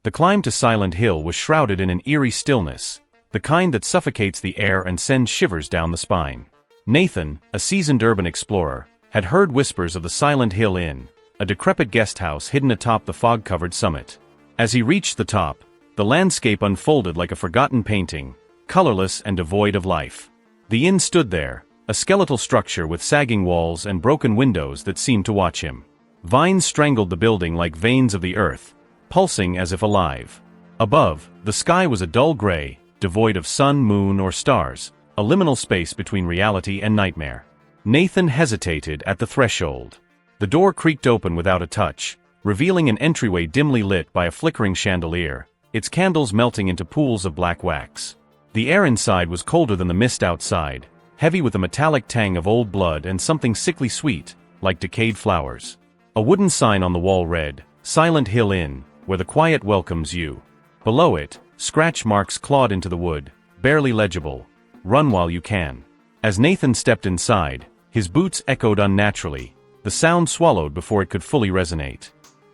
The climb to Silent Hill was shrouded in an eerie stillness, the kind that suffocates the air and sends shivers down the spine. Nathan, a seasoned urban explorer, had heard whispers of the Silent Hill Inn, a decrepit guest house hidden atop the fog-covered summit. As he reached the top, the landscape unfolded like a forgotten painting, colorless and devoid of life. The inn stood there, a skeletal structure with sagging walls and broken windows that seemed to watch him. Vines strangled the building like veins of the earth, pulsing as if alive. Above, the sky was a dull gray, devoid of sun, moon, or stars, a liminal space between reality and nightmare. Nathan hesitated at the threshold. The door creaked open without a touch, revealing an entryway dimly lit by a flickering chandelier, its candles melting into pools of black wax. The air inside was colder than the mist outside, heavy with a metallic tang of old blood and something sickly sweet, like decayed flowers. A wooden sign on the wall read, "Silent Hill Inn, where the quiet welcomes you." Below it, scratch marks clawed into the wood, barely legible. "Run while you can." As Nathan stepped inside, his boots echoed unnaturally, the sound swallowed before it could fully resonate.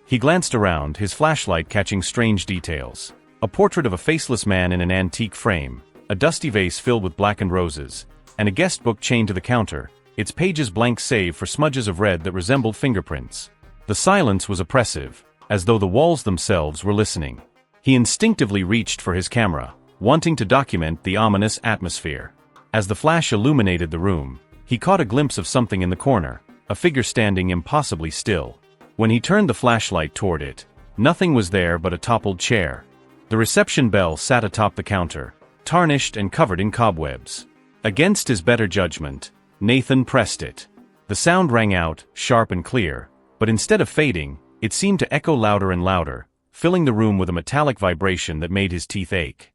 He glanced around, his flashlight catching strange details. A portrait of a faceless man in an antique frame, a dusty vase filled with blackened roses, and a guest book chained to the counter, its pages blank save for smudges of red that resembled fingerprints. The silence was oppressive, as though the walls themselves were listening. He instinctively reached for his camera, wanting to document the ominous atmosphere. As the flash illuminated the room, he caught a glimpse of something in the corner, a figure standing impossibly still. When he turned the flashlight toward it, nothing was there but a toppled chair. The reception bell sat atop the counter, tarnished and covered in cobwebs. Against his better judgment, Nathan pressed it. The sound rang out, sharp and clear, but instead of fading, it seemed to echo louder and louder, filling the room with a metallic vibration that made his teeth ache.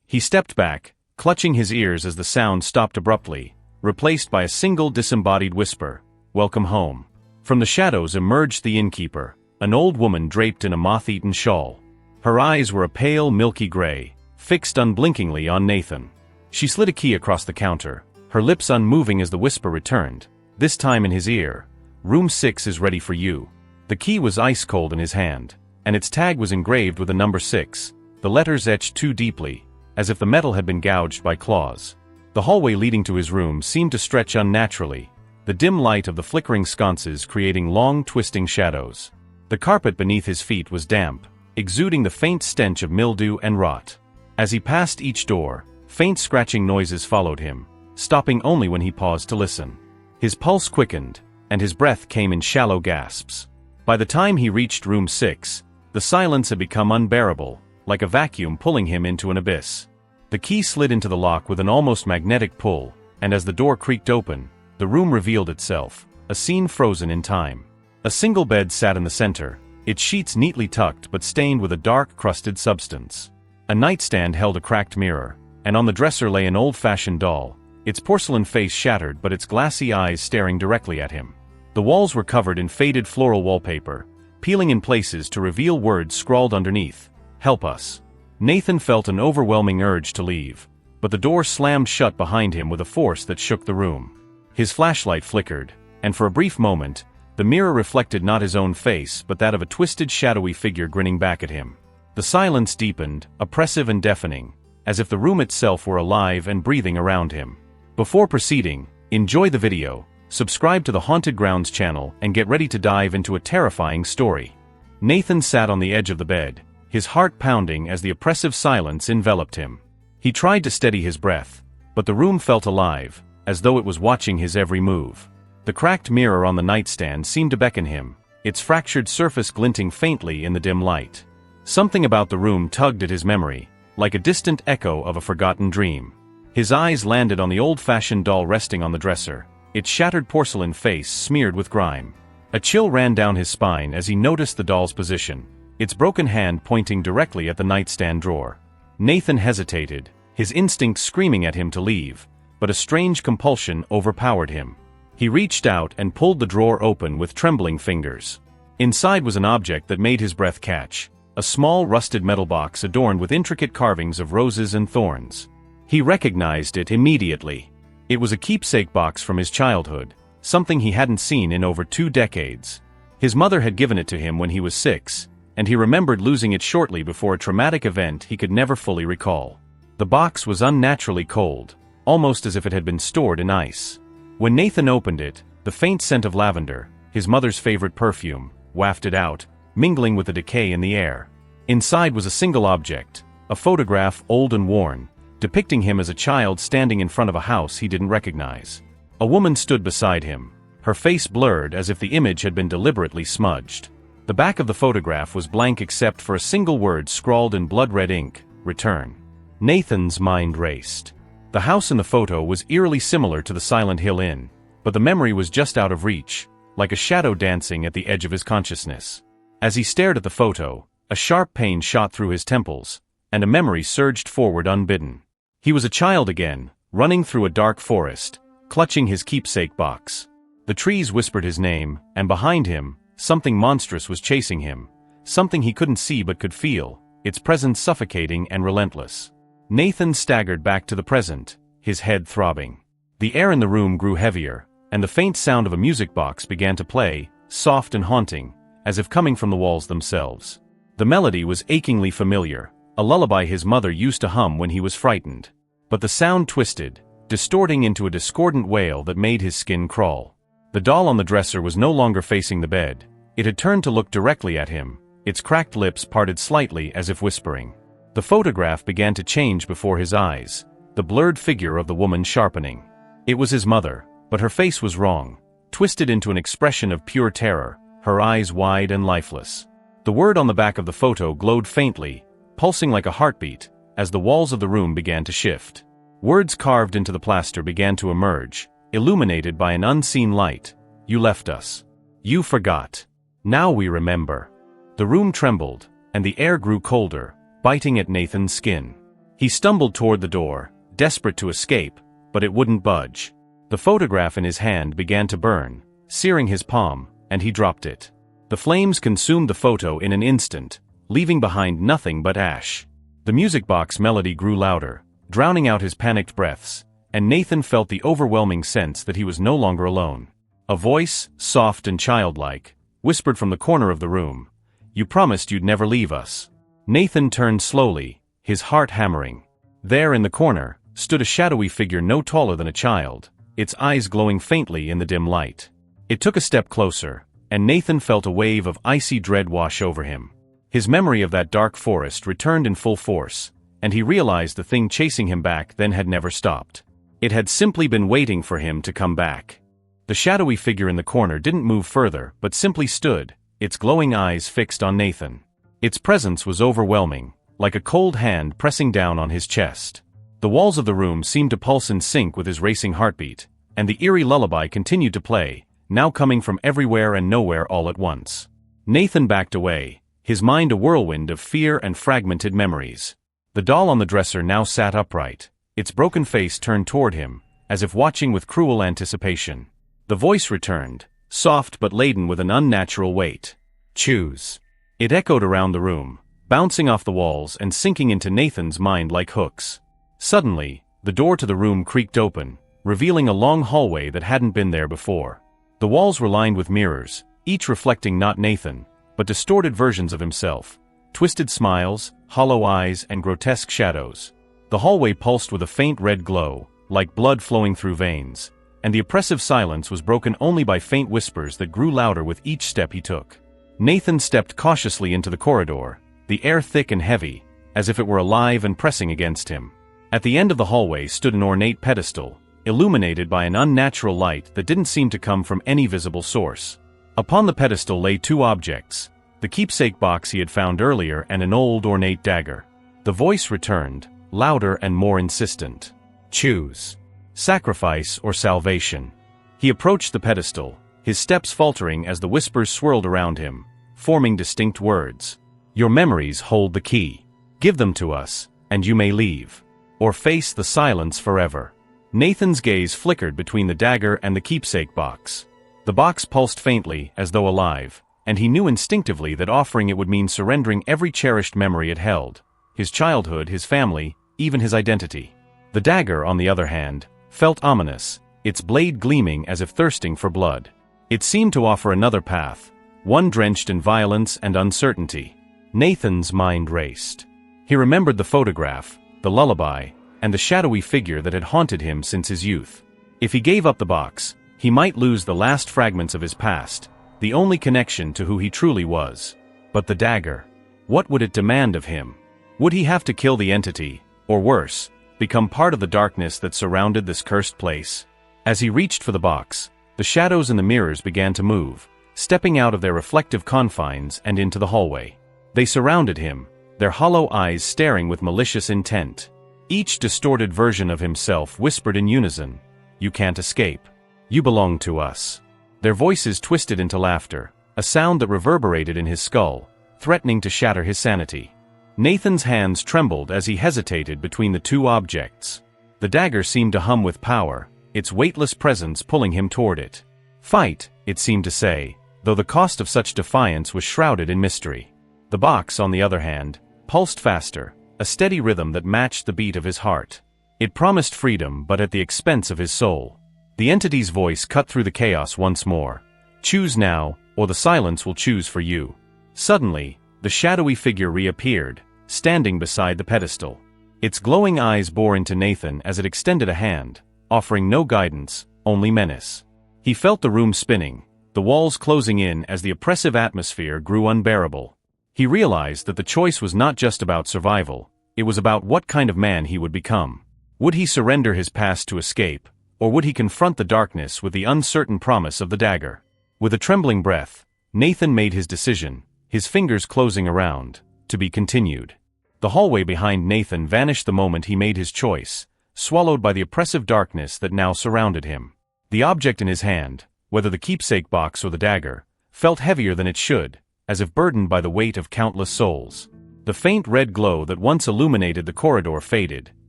He stepped back, clutching his ears as the sound stopped abruptly, replaced by a single disembodied whisper, "Welcome home." From the shadows emerged the innkeeper, an old woman draped in a moth-eaten shawl. Her eyes were a pale, milky gray, fixed unblinkingly on Nathan. She slid a key across the counter, her lips unmoving as the whisper returned, this time in his ear, "Room 6 is ready for you." The key was ice-cold in his hand, and its tag was engraved with a number 6, the letters etched too deeply, as if the metal had been gouged by claws. The hallway leading to his room seemed to stretch unnaturally, the dim light of the flickering sconces creating long, twisting shadows. The carpet beneath his feet was damp, exuding the faint stench of mildew and rot. As he passed each door, faint scratching noises followed him, stopping only when he paused to listen. His pulse quickened, and his breath came in shallow gasps. By the time he reached room 6, the silence had become unbearable, like a vacuum pulling him into an abyss. The key slid into the lock with an almost magnetic pull, and as the door creaked open, the room revealed itself, a scene frozen in time. A single bed sat in the center, its sheets neatly tucked but stained with a dark, crusted substance. A nightstand held a cracked mirror, and on the dresser lay an old-fashioned doll, its porcelain face shattered but its glassy eyes staring directly at him. The walls were covered in faded floral wallpaper, peeling in places to reveal words scrawled underneath, "Help us." Nathan felt an overwhelming urge to leave, but the door slammed shut behind him with a force that shook the room. His flashlight flickered, and for a brief moment, the mirror reflected not his own face but that of a twisted, shadowy figure grinning back at him. The silence deepened, oppressive and deafening, as if the room itself were alive and breathing around him. Before proceeding, enjoy the video, subscribe to the Haunted Grounds channel, and get ready to dive into a terrifying story. Nathan sat on the edge of the bed, his heart pounding as the oppressive silence enveloped him. He tried to steady his breath, but the room felt alive, as though it was watching his every move. The cracked mirror on the nightstand seemed to beckon him, its fractured surface glinting faintly in the dim light. Something about the room tugged at his memory, like a distant echo of a forgotten dream. His eyes landed on the old-fashioned doll resting on the dresser, its shattered porcelain face smeared with grime. A chill ran down his spine as he noticed the doll's position, its broken hand pointing directly at the nightstand drawer. Nathan hesitated, his instincts screaming at him to leave, but a strange compulsion overpowered him. He reached out and pulled the drawer open with trembling fingers. Inside was an object that made his breath catch, a small rusted metal box adorned with intricate carvings of roses and thorns. He recognized it immediately. It was a keepsake box from his childhood, something he hadn't seen in over 2 decades. His mother had given it to him when he was 6, and he remembered losing it shortly before a traumatic event he could never fully recall. The box was unnaturally cold, almost as if it had been stored in ice. When Nathan opened it, the faint scent of lavender, his mother's favorite perfume, wafted out, mingling with the decay in the air. Inside was a single object, a photograph old and worn, depicting him as a child standing in front of a house he didn't recognize. A woman stood beside him, her face blurred as if the image had been deliberately smudged. The back of the photograph was blank except for a single word scrawled in blood-red ink, "Return." Nathan's mind raced. The house in the photo was eerily similar to the Silent Hill Inn, but the memory was just out of reach, like a shadow dancing at the edge of his consciousness. As he stared at the photo, a sharp pain shot through his temples, and a memory surged forward unbidden. He was a child again, running through a dark forest, clutching his keepsake box. The trees whispered his name, and behind him, something monstrous was chasing him, something he couldn't see but could feel, its presence suffocating and relentless. Nathan staggered back to the present, his head throbbing. The air in the room grew heavier, and the faint sound of a music box began to play, soft and haunting, as if coming from the walls themselves. The melody was achingly familiar, a lullaby his mother used to hum when he was frightened. But the sound twisted, distorting into a discordant wail that made his skin crawl. The doll on the dresser was no longer facing the bed. It had turned to look directly at him, its cracked lips parted slightly as if whispering. The photograph began to change before his eyes, the blurred figure of the woman sharpening. It was his mother, but her face was wrong, twisted into an expression of pure terror, her eyes wide and lifeless. The word on the back of the photo glowed faintly, pulsing like a heartbeat, as the walls of the room began to shift. Words carved into the plaster began to emerge, illuminated by an unseen light. "You left us. You forgot. Now we remember." The room trembled, and the air grew colder, biting at Nathan's skin. He stumbled toward the door, desperate to escape, but it wouldn't budge. The photograph in his hand began to burn, searing his palm, and he dropped it. The flames consumed the photo in an instant, leaving behind nothing but ash. The music box melody grew louder, drowning out his panicked breaths, and Nathan felt the overwhelming sense that he was no longer alone. A voice, soft and childlike, whispered from the corner of the room, "You promised you'd never leave us." Nathan turned slowly, his heart hammering. There in the corner, stood a shadowy figure no taller than a child, its eyes glowing faintly in the dim light. It took a step closer, and Nathan felt a wave of icy dread wash over him. His memory of that dark forest returned in full force, and he realized the thing chasing him back then had never stopped. It had simply been waiting for him to come back. The shadowy figure in the corner didn't move further but simply stood, its glowing eyes fixed on Nathan. Its presence was overwhelming, like a cold hand pressing down on his chest. The walls of the room seemed to pulse in sync with his racing heartbeat, and the eerie lullaby continued to play, now coming from everywhere and nowhere all at once. Nathan backed away, his mind a whirlwind of fear and fragmented memories. The doll on the dresser now sat upright, its broken face turned toward him, as if watching with cruel anticipation. The voice returned, soft but laden with an unnatural weight. "Choose." It echoed around the room, bouncing off the walls and sinking into Nathan's mind like hooks. Suddenly, the door to the room creaked open, revealing a long hallway that hadn't been there before. The walls were lined with mirrors, each reflecting not Nathan, but distorted versions of himself, twisted smiles, hollow eyes, and grotesque shadows. The hallway pulsed with a faint red glow, like blood flowing through veins, and the oppressive silence was broken only by faint whispers that grew louder with each step he took. Nathan stepped cautiously into the corridor, the air thick and heavy, as if it were alive and pressing against him. At the end of the hallway stood an ornate pedestal, illuminated by an unnatural light that didn't seem to come from any visible source. Upon the pedestal lay two objects, the keepsake box he had found earlier and an old ornate dagger. The voice returned, louder and more insistent. "Choose. Sacrifice or salvation." He approached the pedestal, his steps faltering as the whispers swirled around him, forming distinct words. "Your memories hold the key. Give them to us, and you may leave. Or face the silence forever." Nathan's gaze flickered between the dagger and the keepsake box. The box pulsed faintly, as though alive, and he knew instinctively that offering it would mean surrendering every cherished memory it held, his childhood, his family, even his identity. The dagger, on the other hand, felt ominous, its blade gleaming as if thirsting for blood. It seemed to offer another path, one drenched in violence and uncertainty. Nathan's mind raced. He remembered the photograph, the lullaby, and the shadowy figure that had haunted him since his youth. If he gave up the box, he might lose the last fragments of his past, the only connection to who he truly was. But the dagger, what would it demand of him? Would he have to kill the entity, or worse, become part of the darkness that surrounded this cursed place? As he reached for the box, the shadows in the mirrors began to move, stepping out of their reflective confines and into the hallway. They surrounded him, their hollow eyes staring with malicious intent. Each distorted version of himself whispered in unison, "You can't escape. You belong to us." Their voices twisted into laughter, a sound that reverberated in his skull, threatening to shatter his sanity. Nathan's hands trembled as he hesitated between the two objects. The dagger seemed to hum with power, its weightless presence pulling him toward it. Fight, it seemed to say, though the cost of such defiance was shrouded in mystery. The box, on the other hand, pulsed faster, a steady rhythm that matched the beat of his heart. It promised freedom, but at the expense of his soul. The entity's voice cut through the chaos once more. "Choose now, or the silence will choose for you." Suddenly, the shadowy figure reappeared, standing beside the pedestal. Its glowing eyes bore into Nathan as it extended a hand, offering no guidance, only menace. He felt the room spinning, the walls closing in as the oppressive atmosphere grew unbearable. He realized that the choice was not just about survival, it was about what kind of man he would become. Would he surrender his past to escape, or would he confront the darkness with the uncertain promise of the dagger? With a trembling breath, Nathan made his decision, his fingers closing around, to be continued. The hallway behind Nathan vanished the moment he made his choice, swallowed by the oppressive darkness that now surrounded him. The object in his hand, whether the keepsake box or the dagger, felt heavier than it should, as if burdened by the weight of countless souls. The faint red glow that once illuminated the corridor faded,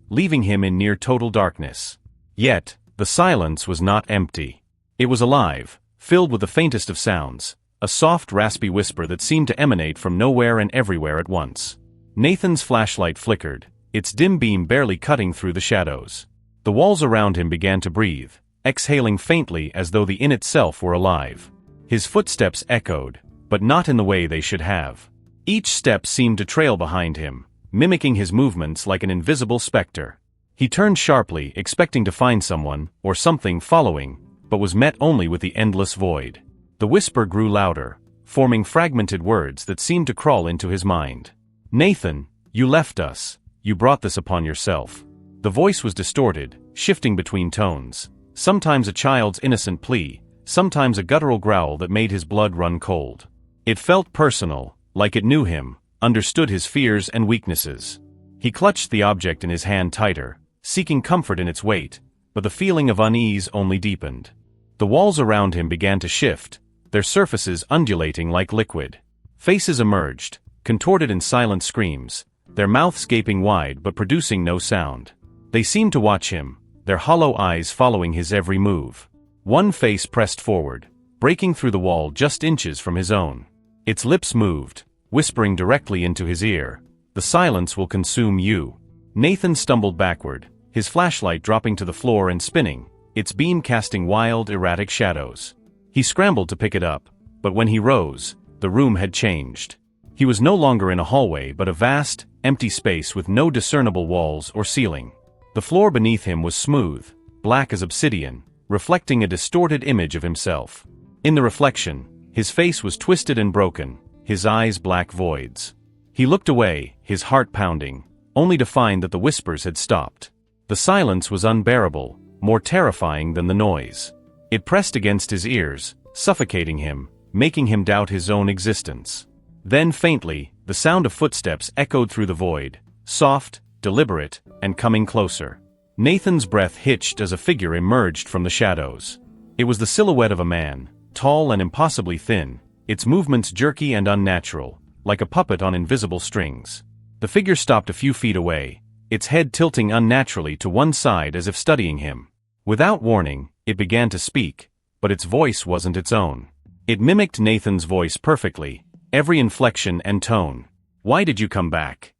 leaving him in near total darkness. Yet, the silence was not empty. It was alive, filled with the faintest of sounds, a soft raspy whisper that seemed to emanate from nowhere and everywhere at once. Nathan's flashlight flickered, its dim beam barely cutting through the shadows. The walls around him began to breathe, exhaling faintly as though the inn itself were alive. His footsteps echoed, but not in the way they should have. Each step seemed to trail behind him, mimicking his movements like an invisible specter. He turned sharply, expecting to find someone, or something following, but was met only with the endless void. The whisper grew louder, forming fragmented words that seemed to crawl into his mind. "Nathan, you left us. You brought this upon yourself." The voice was distorted, shifting between tones, sometimes a child's innocent plea, sometimes a guttural growl that made his blood run cold. It felt personal, like it knew him, understood his fears and weaknesses. He clutched the object in his hand tighter, seeking comfort in its weight, but the feeling of unease only deepened. The walls around him began to shift, their surfaces undulating like liquid. Faces emerged, contorted in silent screams, their mouths gaping wide but producing no sound. They seemed to watch him, their hollow eyes following his every move. One face pressed forward, breaking through the wall just inches from his own. Its lips moved, whispering directly into his ear, "The silence will consume you." Nathan stumbled backward, his flashlight dropping to the floor and spinning, its beam casting wild, erratic shadows. He scrambled to pick it up, but when he rose, the room had changed. He was no longer in a hallway but a vast, empty space with no discernible walls or ceiling. The floor beneath him was smooth, black as obsidian, reflecting a distorted image of himself. In the reflection, his face was twisted and broken, his eyes black voids. He looked away, his heart pounding, only to find that the whispers had stopped. The silence was unbearable, more terrifying than the noise. It pressed against his ears, suffocating him, making him doubt his own existence. Then faintly, the sound of footsteps echoed through the void, soft, deliberate, and coming closer. Nathan's breath hitched as a figure emerged from the shadows. It was the silhouette of a man, tall and impossibly thin, its movements jerky and unnatural, like a puppet on invisible strings. The figure stopped a few feet away, its head tilting unnaturally to one side as if studying him. Without warning, it began to speak, but its voice wasn't its own. It mimicked Nathan's voice perfectly, every inflection and tone. "Why did you come back?"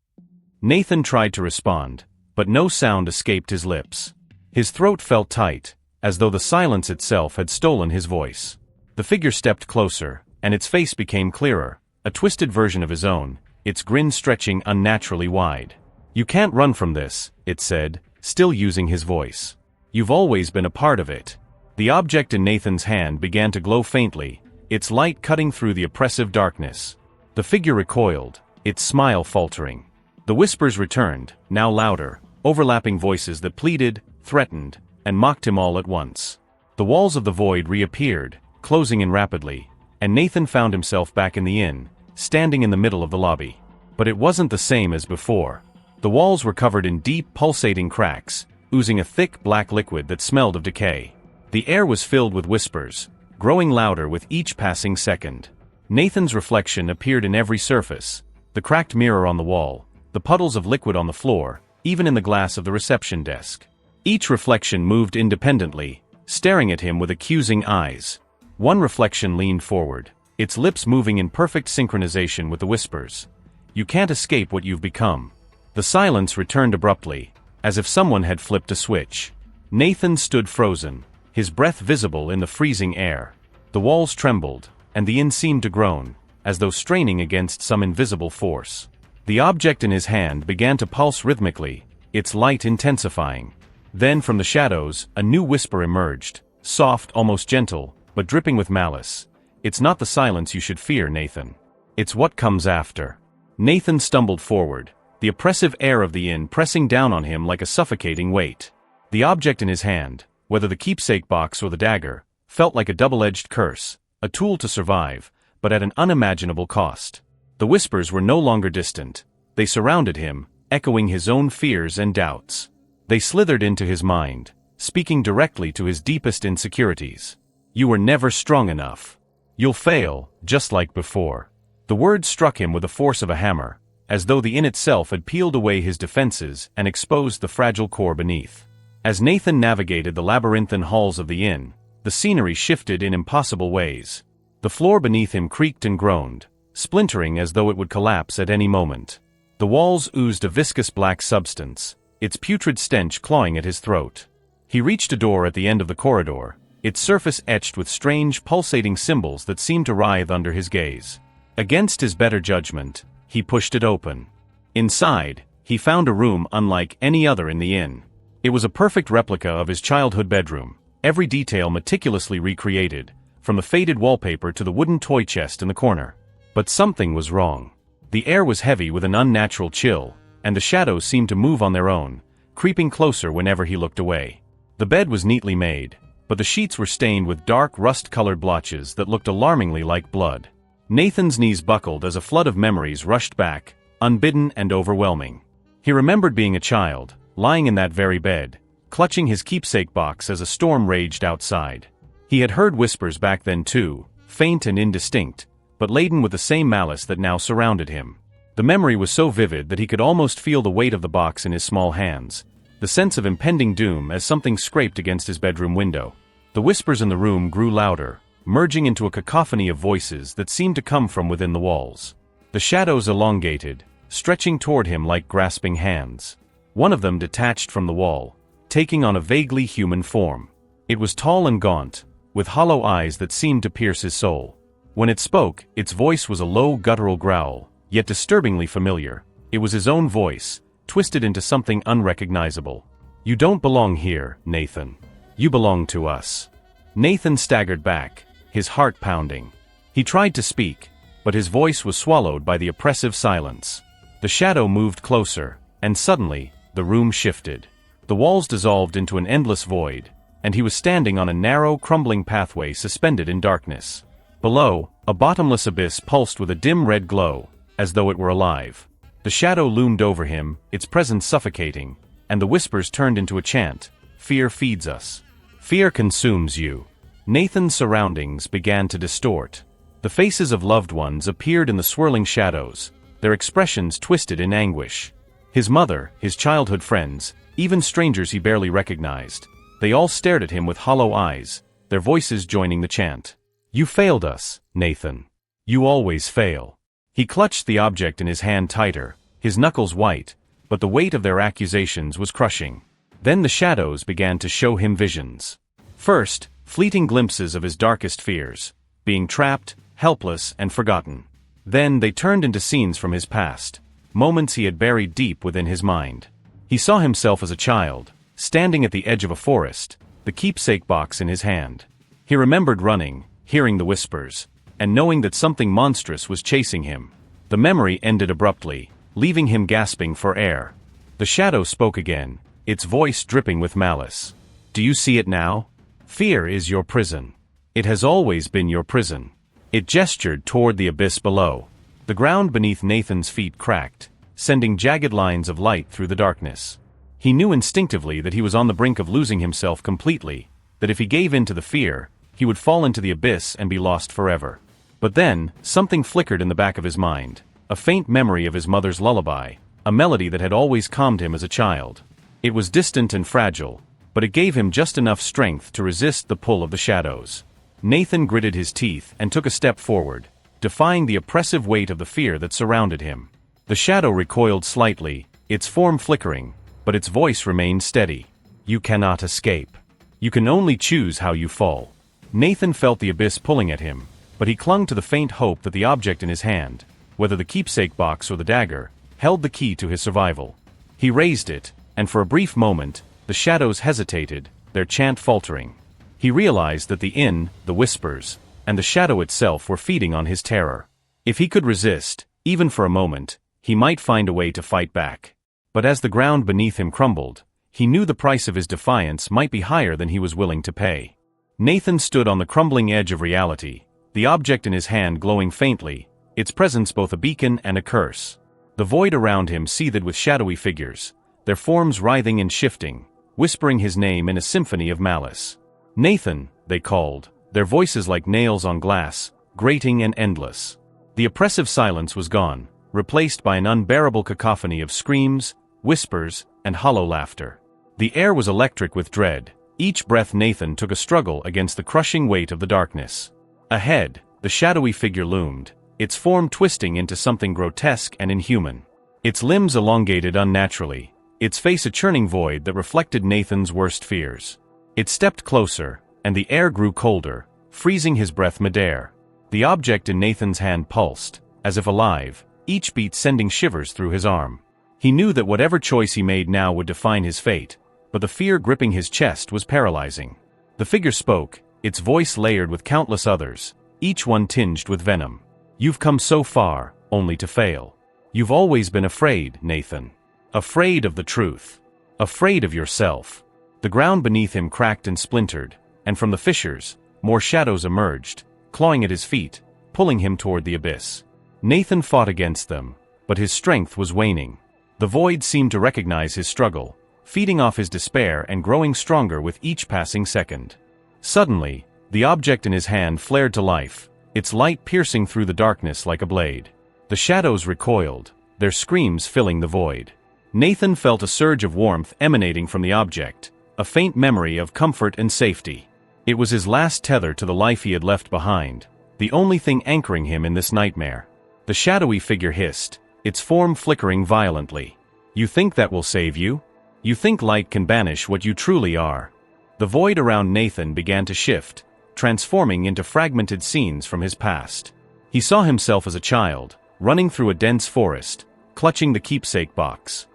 Nathan tried to respond, but no sound escaped his lips. His throat felt tight, as though the silence itself had stolen his voice. The figure stepped closer, and its face became clearer, a twisted version of his own, its grin stretching unnaturally wide. "You can't run from this," it said, still using his voice. "You've always been a part of it." The object in Nathan's hand began to glow faintly, its light cutting through the oppressive darkness. The figure recoiled, its smile faltering. The whispers returned, now louder, overlapping voices that pleaded, threatened, and mocked him all at once. The walls of the void reappeared, closing in rapidly, and Nathan found himself back in the inn, standing in the middle of the lobby. But it wasn't the same as before. The walls were covered in deep, pulsating cracks, oozing a thick black liquid that smelled of decay. The air was filled with whispers, growing louder with each passing second. Nathan's reflection appeared in every surface, the cracked mirror on the wall, the puddles of liquid on the floor, even in the glass of the reception desk. Each reflection moved independently, staring at him with accusing eyes. One reflection leaned forward, its lips moving in perfect synchronization with the whispers. "You can't escape what you've become." The silence returned abruptly, as if someone had flipped a switch. Nathan stood frozen, his breath visible in the freezing air. The walls trembled, and the inn seemed to groan, as though straining against some invisible force. The object in his hand began to pulse rhythmically, its light intensifying. Then from the shadows, a new whisper emerged, soft, almost gentle, but dripping with malice. "It's not the silence you should fear, Nathan. It's what comes after." Nathan stumbled forward, the oppressive air of the inn pressing down on him like a suffocating weight. The object in his hand, whether the keepsake box or the dagger, felt like a double-edged curse, a tool to survive, but at an unimaginable cost. The whispers were no longer distant. They surrounded him, echoing his own fears and doubts. They slithered into his mind, speaking directly to his deepest insecurities. "You were never strong enough. You'll fail, just like before." The words struck him with the force of a hammer, as though the inn itself had peeled away his defenses and exposed the fragile core beneath. As Nathan navigated the labyrinthine halls of the inn, the scenery shifted in impossible ways. The floor beneath him creaked and groaned, splintering as though it would collapse at any moment. The walls oozed a viscous black substance, its putrid stench clawing at his throat. He reached a door at the end of the corridor, its surface etched with strange, pulsating symbols that seemed to writhe under his gaze. Against his better judgment, he pushed it open. Inside, he found a room unlike any other in the inn. It was a perfect replica of his childhood bedroom, every detail meticulously recreated, from the faded wallpaper to the wooden toy chest in the corner. But something was wrong. The air was heavy with an unnatural chill, and the shadows seemed to move on their own, creeping closer whenever he looked away. The bed was neatly made, but the sheets were stained with dark rust-colored blotches that looked alarmingly like blood. Nathan's knees buckled as a flood of memories rushed back, unbidden and overwhelming. He remembered being a child, lying in that very bed, clutching his keepsake box as a storm raged outside. He had heard whispers back then too, faint and indistinct, but laden with the same malice that now surrounded him. The memory was so vivid that he could almost feel the weight of the box in his small hands, the sense of impending doom as something scraped against his bedroom window. The whispers in the room grew louder, merging into a cacophony of voices that seemed to come from within the walls. The shadows elongated, stretching toward him like grasping hands. One of them detached from the wall, taking on a vaguely human form. It was tall and gaunt, with hollow eyes that seemed to pierce his soul. When it spoke, its voice was a low guttural growl, yet disturbingly familiar. It was his own voice, twisted into something unrecognizable. "You don't belong here, Nathan. You belong to us." Nathan staggered back, his heart pounding. He tried to speak, but his voice was swallowed by the oppressive silence. The shadow moved closer, and suddenly, the room shifted. The walls dissolved into an endless void, and he was standing on a narrow, crumbling pathway suspended in darkness. Below, a bottomless abyss pulsed with a dim red glow, as though it were alive. The shadow loomed over him, its presence suffocating, and the whispers turned into a chant, "Fear feeds us. Fear consumes you." Nathan's surroundings began to distort. The faces of loved ones appeared in the swirling shadows, their expressions twisted in anguish. His mother, his childhood friends, even strangers he barely recognized. They all stared at him with hollow eyes, their voices joining the chant. "You failed us, Nathan. You always fail." He clutched the object in his hand tighter, his knuckles white, but the weight of their accusations was crushing. Then the shadows began to show him visions. First, fleeting glimpses of his darkest fears, being trapped, helpless, and forgotten. Then they turned into scenes from his past, moments he had buried deep within his mind. He saw himself as a child, standing at the edge of a forest, the keepsake box in his hand. He remembered running, hearing the whispers, and knowing that something monstrous was chasing him. The memory ended abruptly, leaving him gasping for air. The shadow spoke again, its voice dripping with malice. "Do you see it now? Fear is your prison. It has always been your prison." It gestured toward the abyss below. The ground beneath Nathan's feet cracked, sending jagged lines of light through the darkness. He knew instinctively that he was on the brink of losing himself completely, that if he gave in to the fear, he would fall into the abyss and be lost forever. But then, something flickered in the back of his mind, a faint memory of his mother's lullaby, a melody that had always calmed him as a child. It was distant and fragile, but it gave him just enough strength to resist the pull of the shadows. Nathan gritted his teeth and took a step forward, defying the oppressive weight of the fear that surrounded him. The shadow recoiled slightly, its form flickering, but its voice remained steady. "You cannot escape. You can only choose how you fall." Nathan felt the abyss pulling at him, but he clung to the faint hope that the object in his hand, whether the keepsake box or the dagger, held the key to his survival. He raised it, and for a brief moment, the shadows hesitated, their chant faltering. He realized that the inn, the whispers, and the shadow itself were feeding on his terror. If he could resist, even for a moment, he might find a way to fight back. But as the ground beneath him crumbled, he knew the price of his defiance might be higher than he was willing to pay. Nathan stood on the crumbling edge of reality, the object in his hand glowing faintly, its presence both a beacon and a curse. The void around him seethed with shadowy figures, their forms writhing and shifting, whispering his name in a symphony of malice. "Nathan," they called, their voices like nails on glass, grating and endless. The oppressive silence was gone, replaced by an unbearable cacophony of screams, whispers, and hollow laughter. The air was electric with dread. Each breath Nathan took a struggle against the crushing weight of the darkness. Ahead, the shadowy figure loomed, its form twisting into something grotesque and inhuman. Its limbs elongated unnaturally, its face a churning void that reflected Nathan's worst fears. It stepped closer, and the air grew colder, freezing his breath midair. The object in Nathan's hand pulsed, as if alive, each beat sending shivers through his arm. He knew that whatever choice he made now would define his fate, but the fear gripping his chest was paralyzing. The figure spoke, its voice layered with countless others, each one tinged with venom. "You've come so far, only to fail. You've always been afraid, Nathan. Afraid of the truth. Afraid of yourself." The ground beneath him cracked and splintered, and from the fissures, more shadows emerged, clawing at his feet, pulling him toward the abyss. Nathan fought against them, but his strength was waning. The void seemed to recognize his struggle, feeding off his despair and growing stronger with each passing second. Suddenly, the object in his hand flared to life, its light piercing through the darkness like a blade. The shadows recoiled, their screams filling the void. Nathan felt a surge of warmth emanating from the object, a faint memory of comfort and safety. It was his last tether to the life he had left behind, the only thing anchoring him in this nightmare. The shadowy figure hissed, its form flickering violently. "You think that will save you? You think light can banish what you truly are?" The void around Nathan began to shift, transforming into fragmented scenes from his past. He saw himself as a child, running through a dense forest, clutching the keepsake box.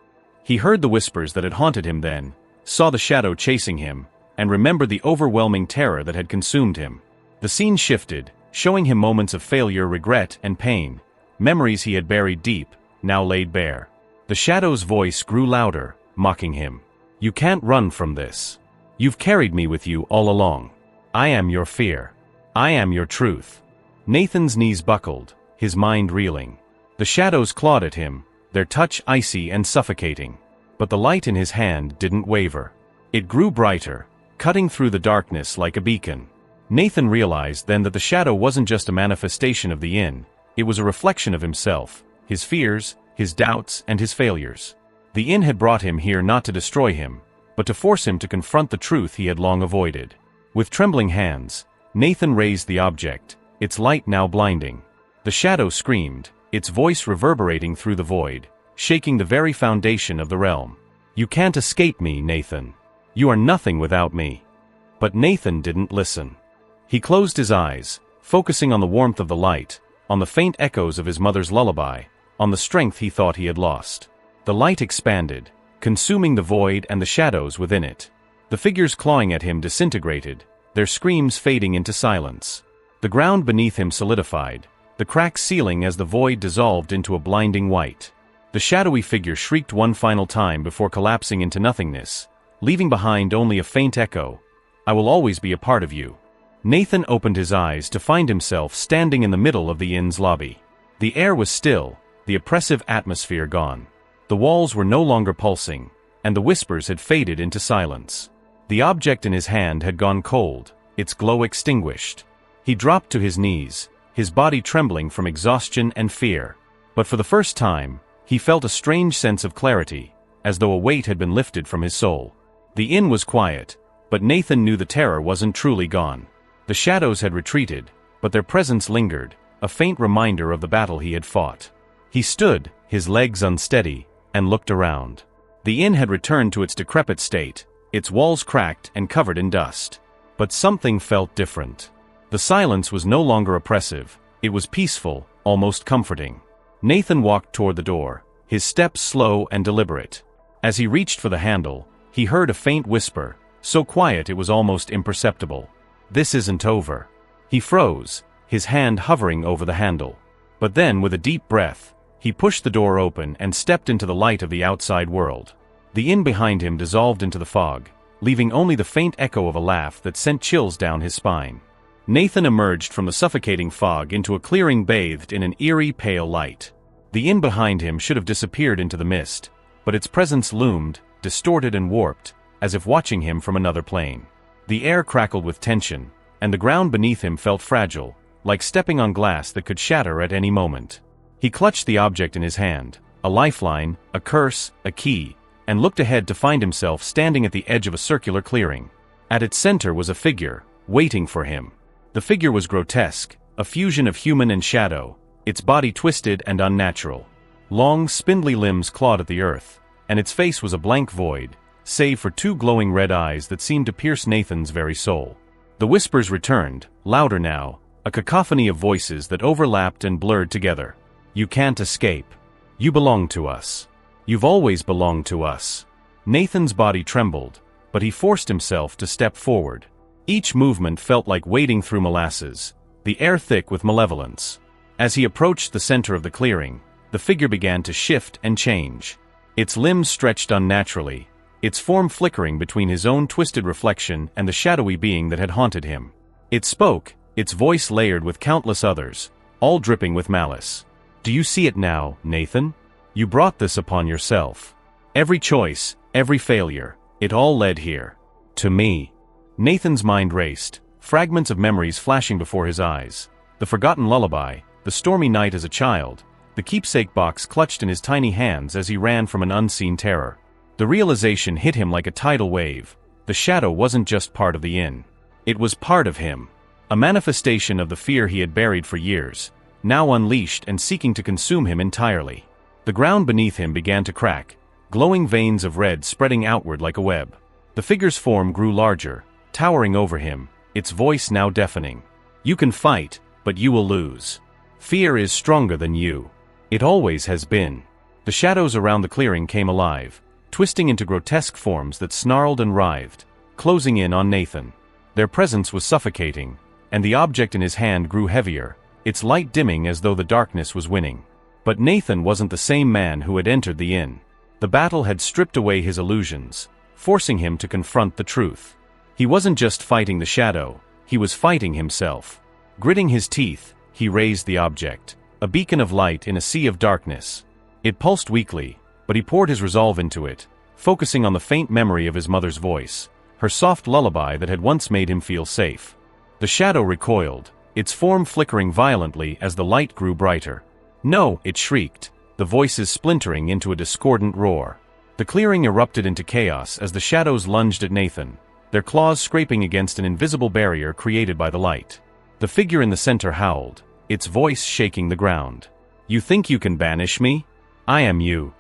He heard the whispers that had haunted him then, saw the shadow chasing him, and remembered the overwhelming terror that had consumed him. The scene shifted, showing him moments of failure, regret, and pain, memories he had buried deep, now laid bare. The shadow's voice grew louder, mocking him. "You can't run from this. You've carried me with you all along. I am your fear. I am your truth." Nathan's knees buckled, his mind reeling. The shadows clawed at him, their touch icy and suffocating. But the light in his hand didn't waver. It grew brighter, cutting through the darkness like a beacon. Nathan realized then that the shadow wasn't just a manifestation of the inn, it was a reflection of himself, his fears, his doubts, and his failures. The inn had brought him here not to destroy him, but to force him to confront the truth he had long avoided. With trembling hands, Nathan raised the object, its light now blinding. The shadow screamed, its voice reverberating through the void, shaking the very foundation of the realm. "You can't escape me, Nathan. You are nothing without me." But Nathan didn't listen. He closed his eyes, focusing on the warmth of the light, on the faint echoes of his mother's lullaby, on the strength he thought he had lost. The light expanded, consuming the void and the shadows within it. The figures clawing at him disintegrated, their screams fading into silence. The ground beneath him solidified, the cracks sealing as the void dissolved into a blinding white. The shadowy figure shrieked one final time before collapsing into nothingness, leaving behind only a faint echo. "I will always be a part of you." Nathan opened his eyes to find himself standing in the middle of the inn's lobby. The air was still, the oppressive atmosphere gone. The walls were no longer pulsing, and the whispers had faded into silence. The object in his hand had gone cold, its glow extinguished. He dropped to his knees, his body trembling from exhaustion and fear. But for the first time, he felt a strange sense of clarity, as though a weight had been lifted from his soul. The inn was quiet, but Nathan knew the terror wasn't truly gone. The shadows had retreated, but their presence lingered, a faint reminder of the battle he had fought. He stood, his legs unsteady, and looked around. The inn had returned to its decrepit state, its walls cracked and covered in dust. But something felt different. The silence was no longer oppressive, it was peaceful, almost comforting. Nathan walked toward the door, his steps slow and deliberate. As he reached for the handle, he heard a faint whisper, so quiet it was almost imperceptible. "This isn't over." He froze, his hand hovering over the handle. But then, with a deep breath, he pushed the door open and stepped into the light of the outside world. The inn behind him dissolved into the fog, leaving only the faint echo of a laugh that sent chills down his spine. Nathan emerged from the suffocating fog into a clearing bathed in an eerie pale light. The inn behind him should have disappeared into the mist, but its presence loomed, distorted and warped, as if watching him from another plane. The air crackled with tension, and the ground beneath him felt fragile, like stepping on glass that could shatter at any moment. He clutched the object in his hand, a lifeline, a curse, a key, and looked ahead to find himself standing at the edge of a circular clearing. At its center was a figure, waiting for him. The figure was grotesque, a fusion of human and shadow, its body twisted and unnatural. Long, spindly limbs clawed at the earth, and its face was a blank void, save for two glowing red eyes that seemed to pierce Nathan's very soul. The whispers returned, louder now, a cacophony of voices that overlapped and blurred together. "You can't escape. You belong to us. You've always belonged to us." Nathan's body trembled, but he forced himself to step forward. Each movement felt like wading through molasses, the air thick with malevolence. As he approached the center of the clearing, the figure began to shift and change. Its limbs stretched unnaturally, its form flickering between his own twisted reflection and the shadowy being that had haunted him. It spoke, its voice layered with countless others, all dripping with malice. "Do you see it now, Nathan? You brought this upon yourself. Every choice, every failure, it all led here. To me." Nathan's mind raced, fragments of memories flashing before his eyes. The forgotten lullaby, the stormy night as a child, the keepsake box clutched in his tiny hands as he ran from an unseen terror. The realization hit him like a tidal wave. The shadow wasn't just part of the inn. It was part of him. A manifestation of the fear he had buried for years, now unleashed and seeking to consume him entirely. The ground beneath him began to crack, glowing veins of red spreading outward like a web. The figure's form grew larger, towering over him, its voice now deafening. "You can fight, but you will lose. Fear is stronger than you. It always has been." The shadows around the clearing came alive, twisting into grotesque forms that snarled and writhed, closing in on Nathan. Their presence was suffocating, and the object in his hand grew heavier, its light dimming as though the darkness was winning. But Nathan wasn't the same man who had entered the inn. The battle had stripped away his illusions, forcing him to confront the truth. He wasn't just fighting the shadow, he was fighting himself. Gritting his teeth, he raised the object, a beacon of light in a sea of darkness. It pulsed weakly, but he poured his resolve into it, focusing on the faint memory of his mother's voice, her soft lullaby that had once made him feel safe. The shadow recoiled, its form flickering violently as the light grew brighter. "No!" it shrieked, the voices splintering into a discordant roar. The clearing erupted into chaos as the shadows lunged at Nathan, their claws scraping against an invisible barrier created by the light. The figure in the center howled, its voice shaking the ground. "You think you can banish me? I am you."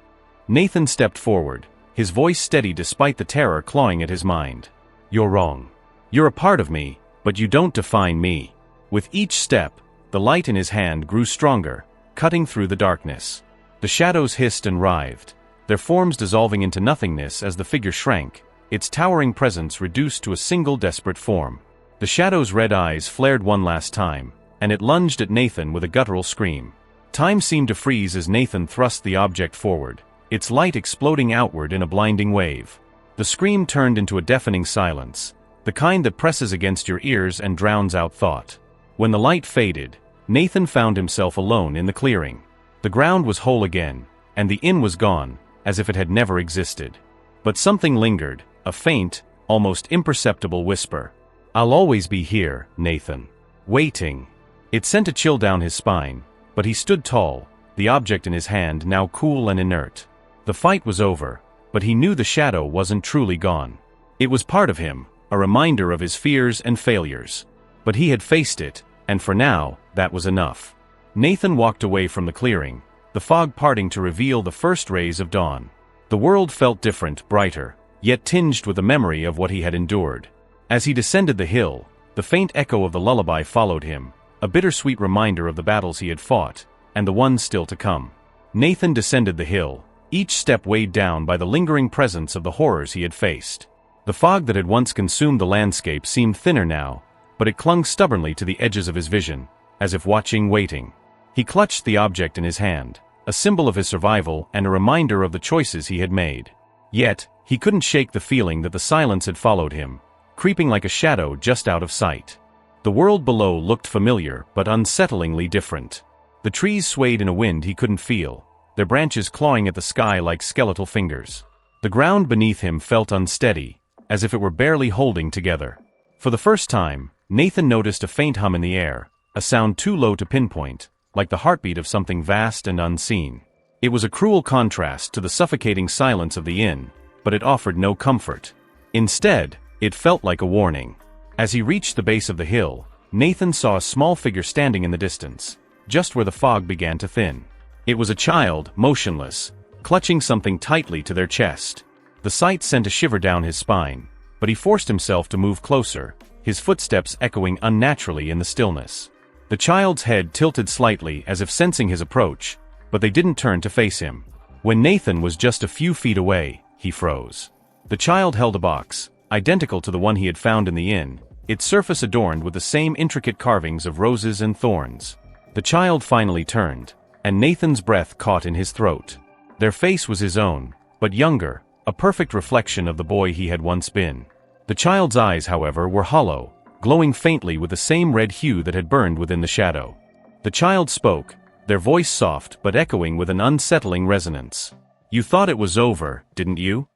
Nathan stepped forward, his voice steady despite the terror clawing at his mind. "You're wrong. You're a part of me, but you don't define me." With each step, the light in his hand grew stronger, cutting through the darkness. The shadows hissed and writhed, their forms dissolving into nothingness as the figure shrank, its towering presence reduced to a single desperate form. The shadow's red eyes flared one last time, and it lunged at Nathan with a guttural scream. Time seemed to freeze as Nathan thrust the object forward, its light exploding outward in a blinding wave. The scream turned into a deafening silence, the kind that presses against your ears and drowns out thought. When the light faded, Nathan found himself alone in the clearing. The ground was whole again, and the inn was gone, as if it had never existed. But something lingered, a faint, almost imperceptible whisper. "I'll always be here, Nathan. Waiting." It sent a chill down his spine, but he stood tall, the object in his hand now cool and inert. The fight was over, but he knew the shadow wasn't truly gone. It was part of him, a reminder of his fears and failures. But he had faced it, and for now, that was enough. Nathan walked away from the clearing, the fog parting to reveal the first rays of dawn. The world felt different, brighter, yet tinged with a memory of what he had endured. As he descended the hill, the faint echo of the lullaby followed him, a bittersweet reminder of the battles he had fought, and the ones still to come. Nathan descended the hill, each step weighed down by the lingering presence of the horrors he had faced. The fog that had once consumed the landscape seemed thinner now, but it clung stubbornly to the edges of his vision, as if watching, waiting. He clutched the object in his hand, a symbol of his survival and a reminder of the choices he had made. Yet, he couldn't shake the feeling that the silence had followed him, creeping like a shadow just out of sight. The world below looked familiar but unsettlingly different. The trees swayed in a wind he couldn't feel, their branches clawing at the sky like skeletal fingers. The ground beneath him felt unsteady, as if it were barely holding together. For the first time, Nathan noticed a faint hum in the air, a sound too low to pinpoint, like the heartbeat of something vast and unseen. It was a cruel contrast to the suffocating silence of the inn, but it offered no comfort. Instead, it felt like a warning. As he reached the base of the hill, Nathan saw a small figure standing in the distance, just where the fog began to thin. It was a child, motionless, clutching something tightly to their chest. The sight sent a shiver down his spine, but he forced himself to move closer, his footsteps echoing unnaturally in the stillness. The child's head tilted slightly as if sensing his approach, but they didn't turn to face him. When Nathan was just a few feet away, he froze. The child held a box, identical to the one he had found in the inn, its surface adorned with the same intricate carvings of roses and thorns. The child finally turned, and Nathan's breath caught in his throat. Their face was his own, but younger, a perfect reflection of the boy he had once been. The child's eyes, however, were hollow, glowing faintly with the same red hue that had burned within the shadow. The child spoke, their voice soft but echoing with an unsettling resonance. "You thought it was over, didn't you?"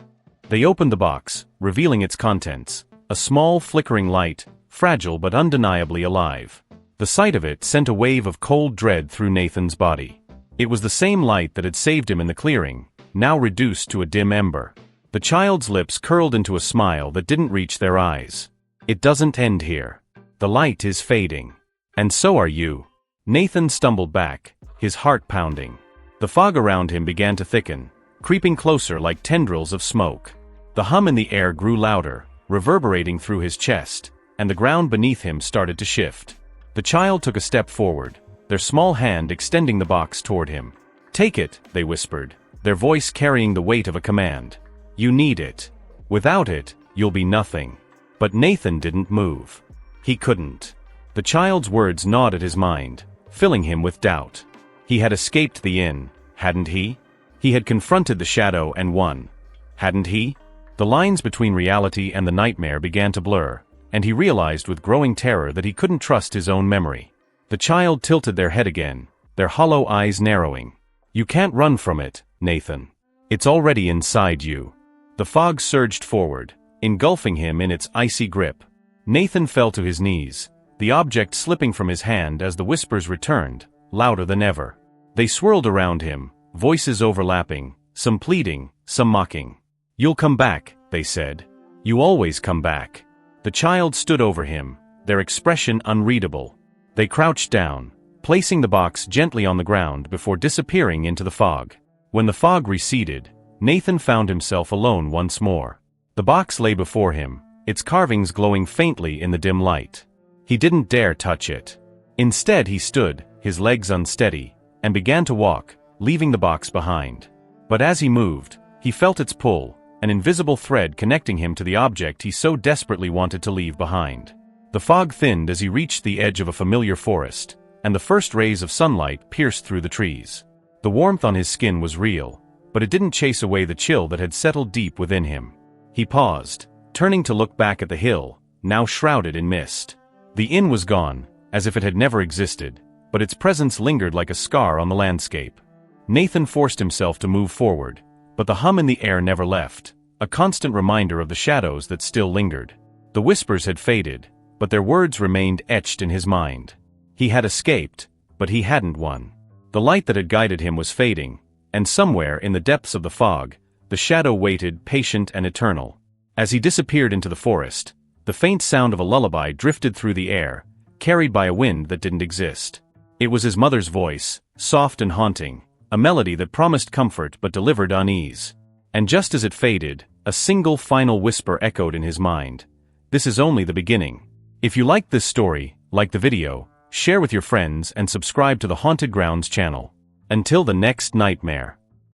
They opened the box, revealing its contents, a small flickering light, fragile but undeniably alive. The sight of it sent a wave of cold dread through Nathan's body. It was the same light that had saved him in the clearing, now reduced to a dim ember. The child's lips curled into a smile that didn't reach their eyes. "It doesn't end here. The light is fading. And so are you." Nathan stumbled back, his heart pounding. The fog around him began to thicken, creeping closer like tendrils of smoke. The hum in the air grew louder, reverberating through his chest, and the ground beneath him started to shift. The child took a step forward, their small hand extending the box toward him. "Take it," they whispered, their voice carrying the weight of a command. "You need it. Without it, you'll be nothing." But Nathan didn't move. He couldn't. The child's words gnawed at his mind, filling him with doubt. He had escaped the inn, hadn't he? He had confronted the shadow and won, hadn't he? The lines between reality and the nightmare began to blur, and he realized with growing terror that he couldn't trust his own memory. The child tilted their head again, their hollow eyes narrowing. "You can't run from it, Nathan. It's already inside you." The fog surged forward, engulfing him in its icy grip. Nathan fell to his knees, the object slipping from his hand as the whispers returned, louder than ever. They swirled around him, voices overlapping, some pleading, some mocking. "You'll come back," they said. "You always come back." The child stood over him, their expression unreadable. They crouched down, placing the box gently on the ground before disappearing into the fog. When the fog receded, Nathan found himself alone once more. The box lay before him, its carvings glowing faintly in the dim light. He didn't dare touch it. Instead he stood, his legs unsteady, and began to walk, leaving the box behind. But as he moved, he felt its pull, an invisible thread connecting him to the object he so desperately wanted to leave behind. The fog thinned as he reached the edge of a familiar forest, and the first rays of sunlight pierced through the trees. The warmth on his skin was real, but it didn't chase away the chill that had settled deep within him. He paused, turning to look back at the hill, now shrouded in mist. The inn was gone, as if it had never existed, but its presence lingered like a scar on the landscape. Nathan forced himself to move forward, but the hum in the air never left, a constant reminder of the shadows that still lingered. The whispers had faded, but their words remained etched in his mind. He had escaped, but he hadn't won. The light that had guided him was fading, and somewhere in the depths of the fog, the shadow waited, patient and eternal. As he disappeared into the forest, the faint sound of a lullaby drifted through the air, carried by a wind that didn't exist. It was his mother's voice, soft and haunting, a melody that promised comfort but delivered unease. And just as it faded, a single final whisper echoed in his mind. This is only the beginning. If you liked this story, like the video, share with your friends and subscribe to the Haunted Grounds channel. Until the next nightmare.